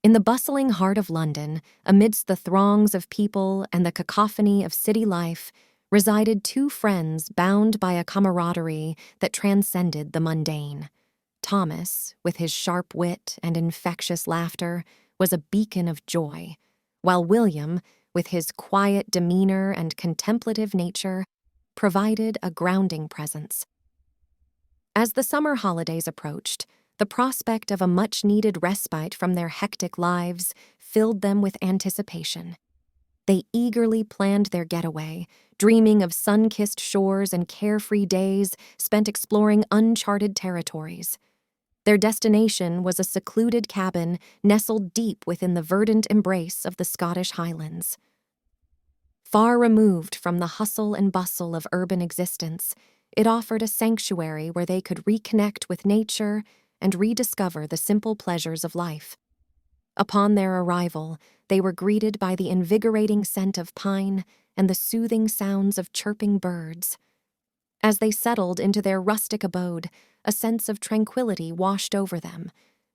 In the bustling heart of London, amidst the throngs of people and the cacophony of city life, resided two friends bound by a camaraderie that transcended the mundane. Thomas, with his sharp wit and infectious laughter, was a beacon of joy, while William, with his quiet demeanor and contemplative nature, provided a grounding presence. As the summer holidays approached, the prospect of a much-needed respite from their hectic lives filled them with anticipation. They eagerly planned their getaway, dreaming of sun-kissed shores and carefree days spent exploring uncharted territories. Their destination was a secluded cabin nestled deep within the verdant embrace of the Scottish Highlands. Far removed from the hustle and bustle of urban existence, it offered a sanctuary where they could reconnect with nature and rediscover the simple pleasures of life. Upon their arrival, they were greeted by the invigorating scent of pine and the soothing sounds of chirping birds. As they settled into their rustic abode, a sense of tranquility washed over them,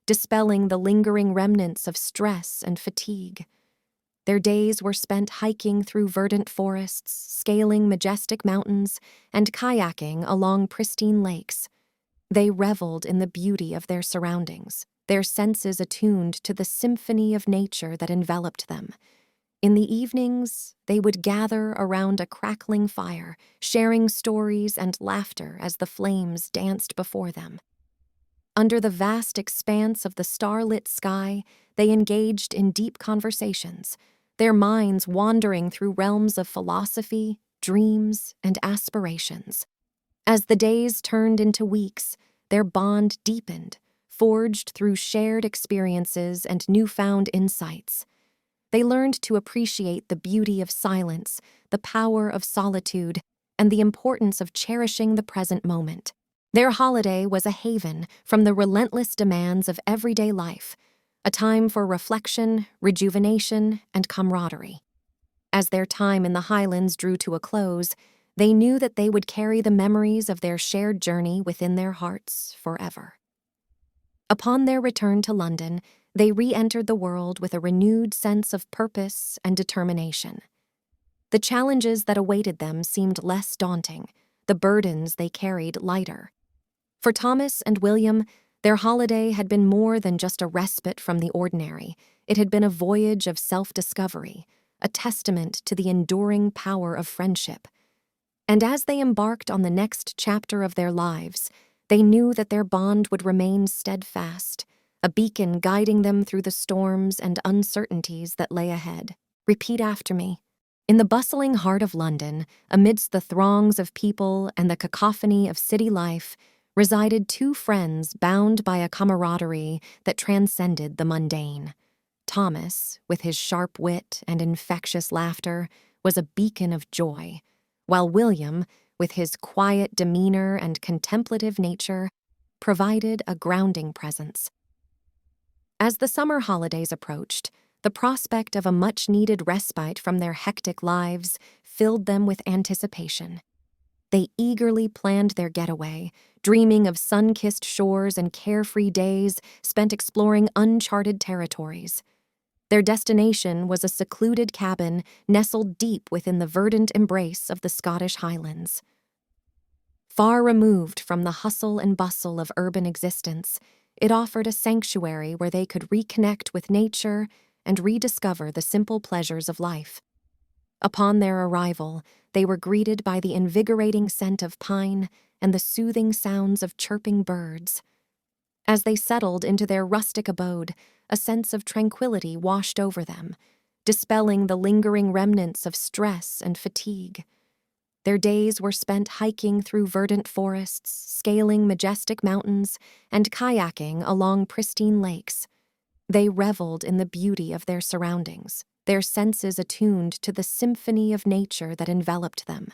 dispelling the lingering remnants of stress and fatigue. Their days were spent hiking through verdant forests, scaling majestic mountains, and kayaking along pristine lakes. They reveled in the beauty of their surroundings, their senses attuned to the symphony of nature that enveloped them. In the evenings, they would gather around a crackling fire, sharing stories and laughter as the flames danced before them. Under the vast expanse of the starlit sky, they engaged in deep conversations, their minds wandering through realms of philosophy, dreams, and aspirations. As the days turned into weeks, their bond deepened, forged through shared experiences and newfound insights. They learned to appreciate the beauty of silence, the power of solitude, and the importance of cherishing the present moment. Their holiday was a haven from the relentless demands of everyday life, a time for reflection, rejuvenation, and camaraderie. As their time in the Highlands drew to a close, they knew that they would carry the memories of their shared journey within their hearts forever. Upon their return to London, they re-entered the world with a renewed sense of purpose and determination. The challenges that awaited them seemed less daunting, the burdens they carried lighter. For Thomas and William, their holiday had been more than just a respite from the ordinary. It had been a voyage of self-discovery, a testament to the enduring power of friendship. And as they embarked on the next chapter of their lives, they knew that their bond would remain steadfast, a beacon guiding them through the storms and uncertainties that lay ahead. Repeat after me. In the bustling heart of London, amidst the throngs of people and the cacophony of city life, resided two friends bound by a camaraderie that transcended the mundane. Thomas, with his sharp wit and infectious laughter, was a beacon of joy, while William, with his quiet demeanor and contemplative nature, provided a grounding presence. As the summer holidays approached, the prospect of a much-needed respite from their hectic lives filled them with anticipation. They eagerly planned their getaway, dreaming of sun-kissed shores and carefree days spent exploring uncharted territories. Their destination was a secluded cabin nestled deep within the verdant embrace of the Scottish Highlands. Far removed from the hustle and bustle of urban existence, it offered a sanctuary where they could reconnect with nature and rediscover the simple pleasures of life. Upon their arrival, they were greeted by the invigorating scent of pine and the soothing sounds of chirping birds. As they settled into their rustic abode, a sense of tranquility washed over them, dispelling the lingering remnants of stress and fatigue. Their days were spent hiking through verdant forests, scaling majestic mountains, and kayaking along pristine lakes. They reveled in the beauty of their surroundings, their senses attuned to the symphony of nature that enveloped them.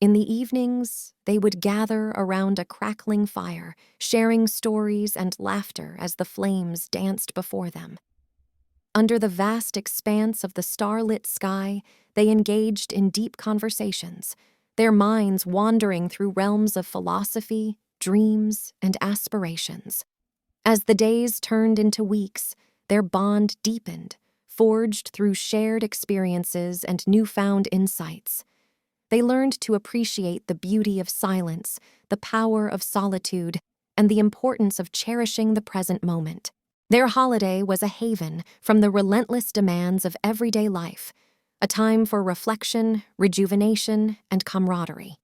In the evenings, they would gather around a crackling fire, sharing stories and laughter as the flames danced before them. Under the vast expanse of the starlit sky, they engaged in deep conversations, their minds wandering through realms of philosophy, dreams, and aspirations. As the days turned into weeks, their bond deepened, forged through shared experiences and newfound insights. They learned to appreciate the beauty of silence, the power of solitude, and the importance of cherishing the present moment. Their holiday was a haven from the relentless demands of everyday life, a time for reflection, rejuvenation, and camaraderie.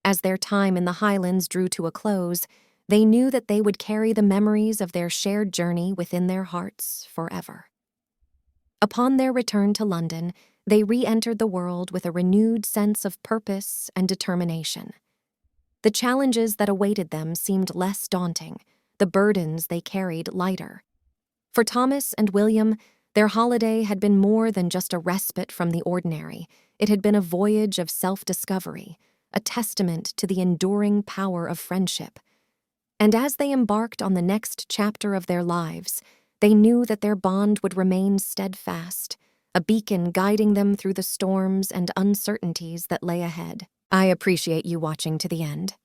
As their time in the Highlands drew to a close, they knew that they would carry the memories of their shared journey within their hearts forever. Upon their return to London, they re-entered the world with a renewed sense of purpose and determination. The challenges that awaited them seemed less daunting, the burdens they carried lighter. For Thomas and William, their holiday had been more than just a respite from the ordinary. It had been a voyage of self-discovery, a testament to the enduring power of friendship. And as they embarked on the next chapter of their lives, they knew that their bond would remain steadfast, a beacon guiding them through the storms and uncertainties that lay ahead. I appreciate you watching to the end.